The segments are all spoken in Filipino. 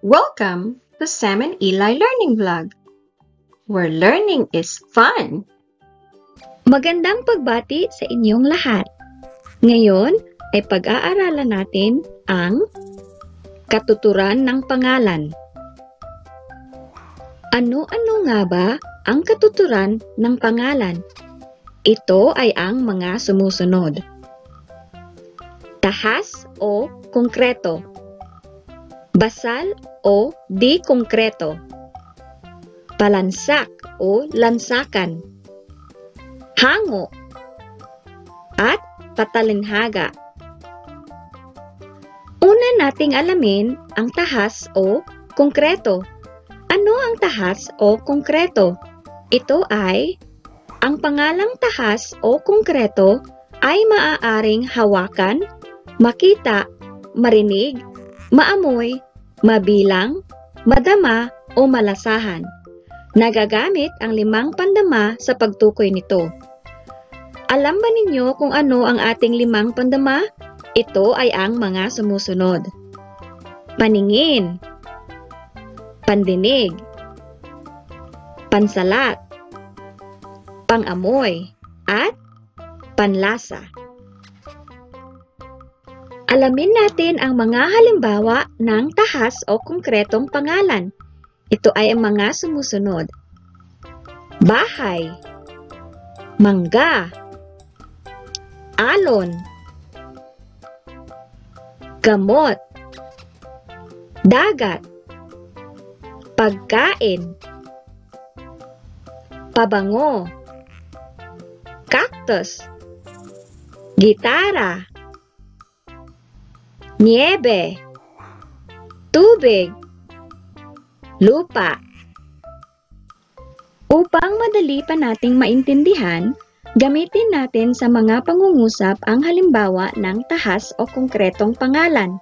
Welcome to Sam and Eli Learning Vlog, where learning is fun! Magandang pagbati sa inyong lahat. Ngayon ay pag-aaralan natin ang katuturan ng pangalan. Ano-ano nga ba ang katuturan ng pangalan? Ito ay ang mga sumusunod. Tahas o konkreto. Basal o di konkreto. Palansak o lansakan. Hango at patalinhaga. Una nating alamin ang tahas o konkreto. Ano ang tahas o konkreto? Ito ay ang pangalang tahas o konkreto ay maaaring hawakan, makita, marinig, maamoy, mabilang, madama o malasahan. Nagagamit ang 5 pandama sa pagtukoy nito. Alam ba ninyo kung ano ang ating 5 pandama? Ito ay ang mga sumusunod. Paningin, pandinig, pansalat, pangamoy, at panlasa. Alamin natin ang mga halimbawa ng tahas o konkretong pangalan. Ito ay ang mga sumusunod. Bahay, mangga, alon, gamot, dagat, pagkain, pabango, cactus, gitara, niebe, tubig, lupa. Upang madali pa nating maintindihan, gamitin natin sa mga pangungusap ang halimbawa ng tahas o konkretong pangalan.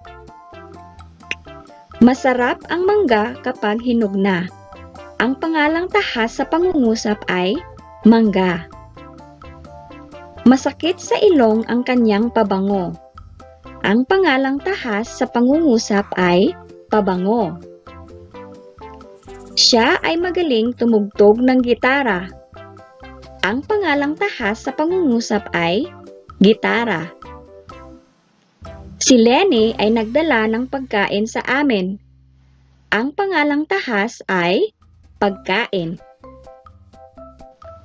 Masarap ang mangga kapag hinog na. Ang pangalang tahas sa pangungusap ay mangga. Masakit sa ilong ang kanyang pabango. Ang pangalang tahas sa pangungusap ay pabango. Siya ay magaling tumugtog ng gitara. Ang pangalang tahas sa pangungusap ay gitara. Si Lenny ay nagdala ng pagkain sa amin. Ang pangalang tahas ay pagkain.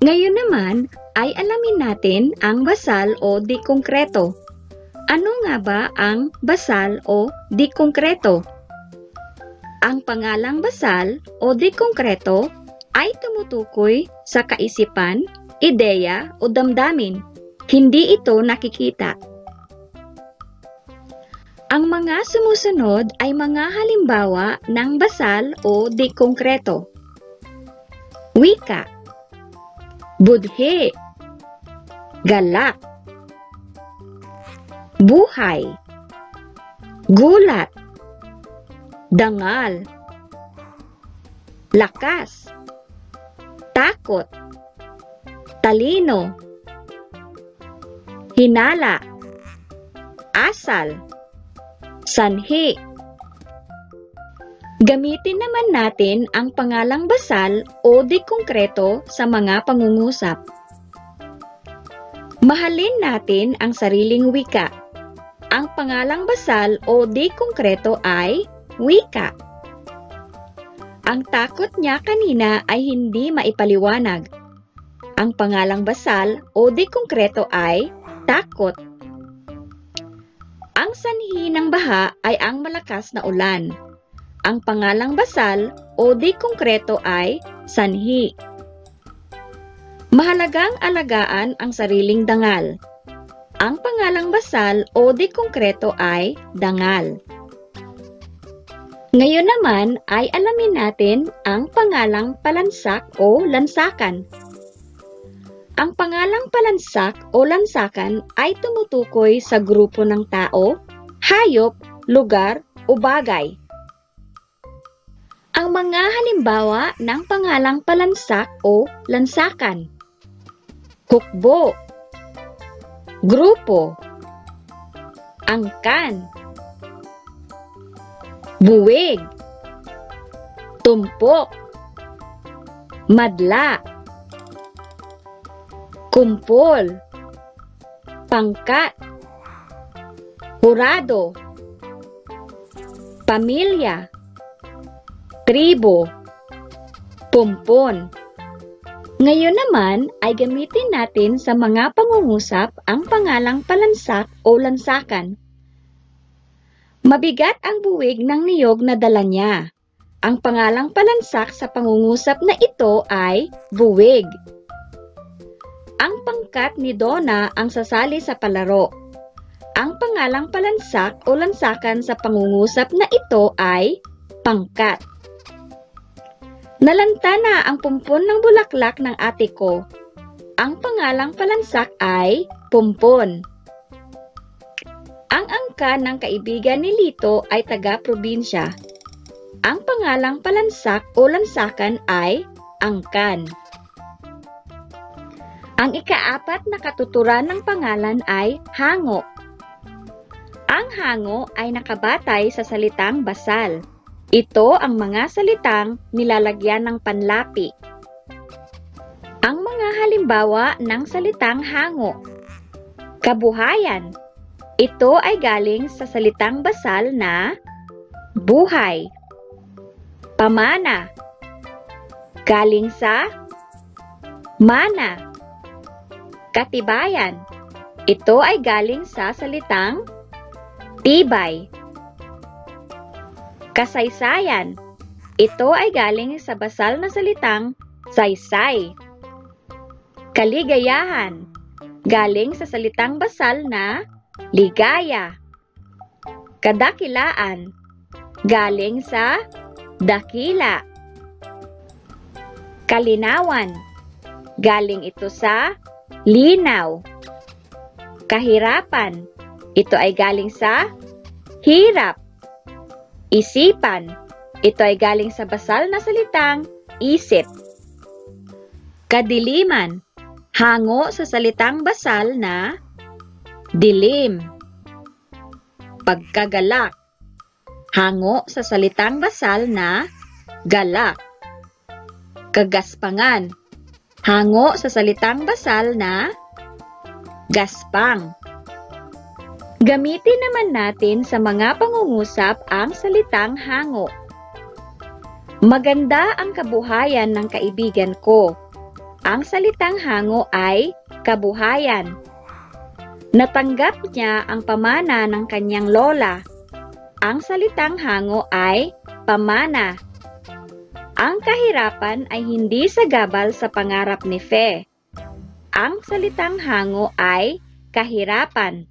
Ngayon naman ay alamin natin ang basal o di konkreto. Ano nga ba ang basal o di konkreto? Ang pangalang basal o di konkreto ay tumutukoy sa kaisipan, ideya o damdamin. Hindi ito nakikita. Ang mga sumusunod ay mga halimbawa ng basal o di konkreto. Wika, budhi, galak, buhay, gulat, dangal, lakas, takot, talino, hinala, asal, sanhi. Gamitin naman natin ang pangalang basal o di konkreto sa mga pangungusap. Mahalin natin ang sariling wika. Ang pangalang basal o di konkreto ay wika. Ang takot niya kanina ay hindi maipaliwanag. Ang pangalang basal o di konkreto ay takot. Ang sanhi ng baha ay ang malakas na ulan. Ang pangalang basal o di konkreto ay sanhi. Mahalagang alagaan ang sariling dangal. Ang pangalang basal o di konkreto ay dangal. Ngayon naman ay alamin natin ang pangalang palansak o lansakan. Ang pangalang palansak o lansakan ay tumutukoy sa grupo ng tao, hayop, lugar o bagay. Ang mga halimbawa ng pangalang palansak o lansakan. Hukbo, grupo, angkan, buwig, tumpok, madla, kumpol, pangkat, hurado, pamilya, tribo, pumpon. Ngayon naman ay gamitin natin sa mga pangungusap ang pangalang palansak o lansakan. Mabigat ang buwig ng niyog na dala niya. Ang pangalang palansak sa pangungusap na ito ay buwig. Ang pangkat ni Donna ang sasali sa palaro. Ang pangalang palansak o lansakan sa pangungusap na ito ay pangkat. Nalanta na ang pumpon ng bulaklak ng ate ko. Ang pangalang palansak ay pumpon. Ang angkan ng kaibigan ni Lito ay taga-probinsya. Ang pangalang palansak o lansakan ay angkan. Ang ikaapat na katuturan ng pangalan ay hango. Ang hango ay nakabatay sa salitang basal. Ito ang mga salitang nilalagyan ng panlapi. Ang mga halimbawa ng salitang hango. Kabuhayan. Ito ay galing sa salitang basal na buhay. Pamana. Galing sa mana. Katibayan. Ito ay galing sa salitang tibay. Kasaysayan. Ito ay galing sa basal na salitang saysay. Kaligayahan. Galing sa salitang basal na ligaya. Kadakilaan. Galing sa dakila. Kalinawan. Galing ito sa linaw. Kahirapan. Ito ay galing sa hirap. Isipan. Ito ay galing sa basal na salitang isip. Kadiliman. Hango sa salitang basal na dilim. Pagkagalak. Hango sa salitang basal na galak. Kagaspangan. Hango sa salitang basal na gaspang. Gamitin naman natin sa mga pangungusap ang salitang hango. Maganda ang kabuhayan ng kaibigan ko. Ang salitang hango ay kabuhayan. Natanggap niya ang pamana ng kanyang lola. Ang salitang hango ay pamana. Ang kahirapan ay hindi sagabal sa pangarap ni Fe. Ang salitang hango ay kahirapan.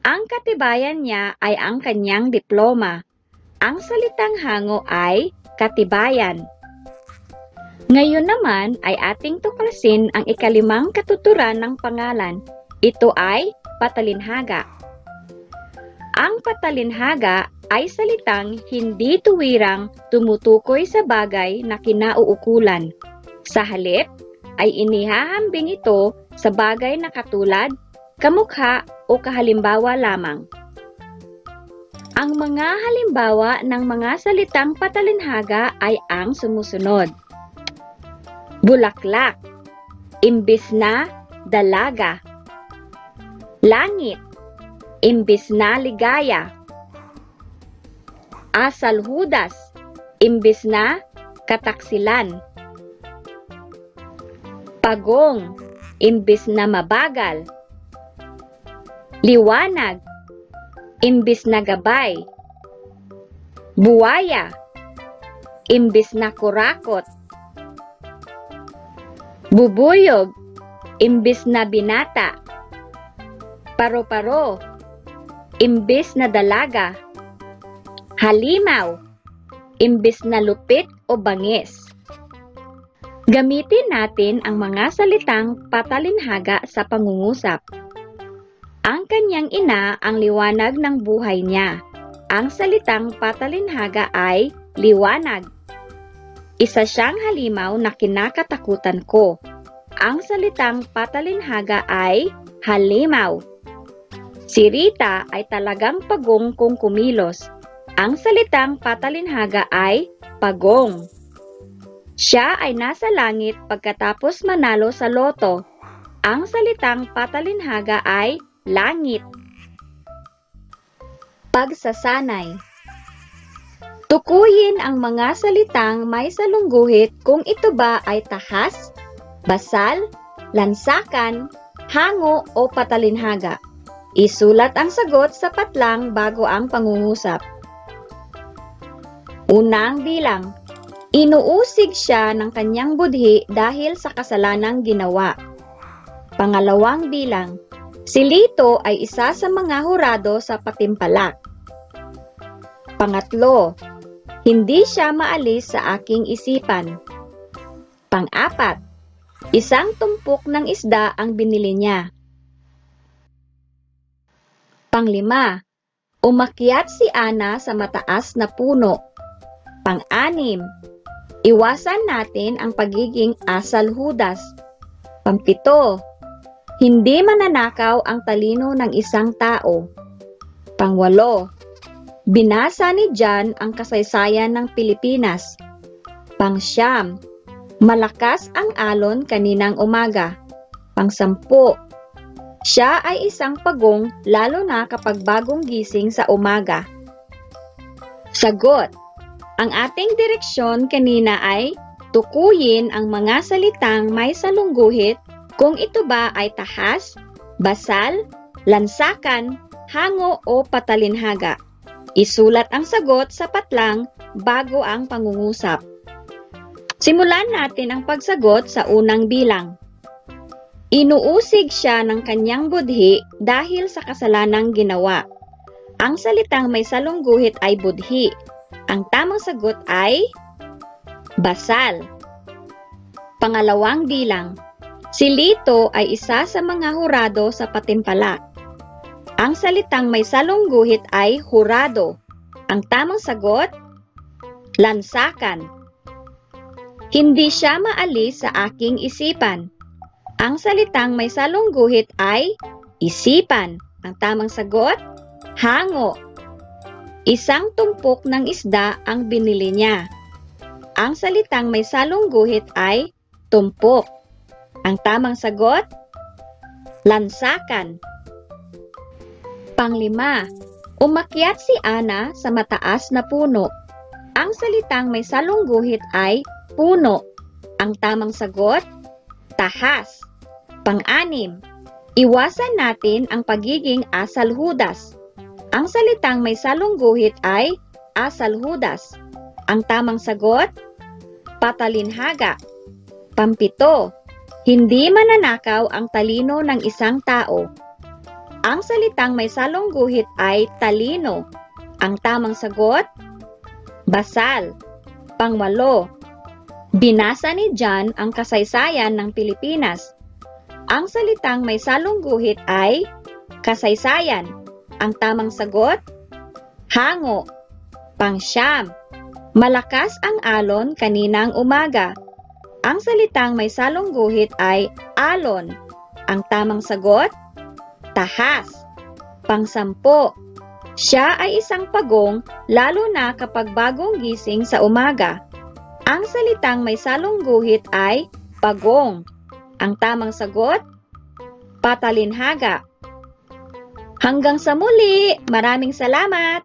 Ang katibayan niya ay ang kanyang diploma. Ang salitang hango ay katibayan. Ngayon naman ay ating tuklasin ang ikalimang katuturan ng pangalan. Ito ay patalinhaga. Ang patalinhaga ay salitang hindi tuwirang tumutukoy sa bagay na kinauukulan. Sa halip ay inihahambing ito sa bagay na katulad, kamukha o kahalimbawa lamang. Ang mga halimbawa ng mga salitang patalinhaga ay ang sumusunod. Bulaklak, imbis na dalaga. Langit, imbis na ligaya. Asalhudas, imbis na kataksilan. Pagong, imbis na mabagal. Liwanag, imbis na gabay. Buwaya, imbis na kurakot. Bubuyog, imbis na binata. Paro-paro, imbis na dalaga. Halimaw, imbis na lupit o bangis. Gamitin natin ang mga salitang patalinhaga sa pangungusap. Ang kanyang ina ang liwanag ng buhay niya. Ang salitang patalinhaga ay liwanag. Isa siyang halimaw na kinakatakutan ko. Ang salitang patalinhaga ay halimaw. Si Rita ay talagang pagong kung kumilos. Ang salitang patalinhaga ay pagong. Siya ay nasa langit pagkatapos manalo sa loto. Ang salitang patalinhaga ay langit. Pagsasanay. Tukuyin ang mga salitang may salungguhit kung ito ba ay tahas, basal, lansakan, hango o patalinhaga. Isulat ang sagot sa patlang bago ang pangungusap. Unang bilang. Inuusig siya ng kanyang budhi dahil sa kasalanang ginawa. Pangalawang bilang. Si Lito ay isa sa mga hurado sa patimpalak. Pangatlo. Hindi siya maalis sa aking isipan. Pang-apat. Isang tumpok ng isda ang binili niya. Pang-lima. Umakyat si Ana sa mataas na puno. Pang-anim. Iwasan natin ang pagiging asal Judas. Pang-pito. Hindi mananakaw ang talino ng isang tao. Pang-walo. Binasa ni John ang kasaysayan ng Pilipinas. Pang-siyam. Malakas ang alon kaninang umaga. Pang-sampu. Siya ay isang pagong lalo na kapag bagong gising sa umaga. Sagot. Ang ating direksyon kanina ay tukuyin ang mga salitang may salungguhit kung ito ba ay tahas, basal, lansakan, hango o patalinhaga. Isulat ang sagot sa patlang bago ang pangungusap. Simulan natin ang pagsagot sa unang bilang. Inuusig siya ng kanyang budhi dahil sa kasalanang ginawa. Ang salitang may salungguhit ay budhi. Ang tamang sagot ay basal. Pangalawang bilang. Si Lito ay isa sa mga hurado sa patimpalak. Ang salitang may salungguhit ay hurado. Ang tamang sagot, lansakan. Hindi siya maalis sa aking isipan. Ang salitang may salungguhit ay isipan. Ang tamang sagot, hango. Isang tumpok ng isda ang binili niya. Ang salitang may salungguhit ay tumpok. Ang tamang sagot, lansakan. Pang-lima. Umakyat si Ana sa mataas na puno. Ang salitang may salungguhit ay puno. Ang tamang sagot, tahas. Pang-anim. Iwasan natin ang pagiging asal Judas. Ang salitang may salungguhit ay asal Judas. Ang tamang sagot, patalinhaga. Pampito. Hindi mananakaw ang talino ng isang tao. Ang salitang may salungguhit ay talino. Ang tamang sagot, basal. Pangwalo. Binasa ni John ang kasaysayan ng Pilipinas. Ang salitang may salungguhit ay kasaysayan. Ang tamang sagot, hango. Pang-siyam. Malakas ang alon kaninang umaga. Ang salitang may salungguhit ay alon. Ang tamang sagot, tahas. Pang-sampu. Siya ay isang pagong lalo na kapag bagong gising sa umaga. Ang salitang may salungguhit ay pagong. Ang tamang sagot, patalinhaga. Hanggang sa muli, maraming salamat!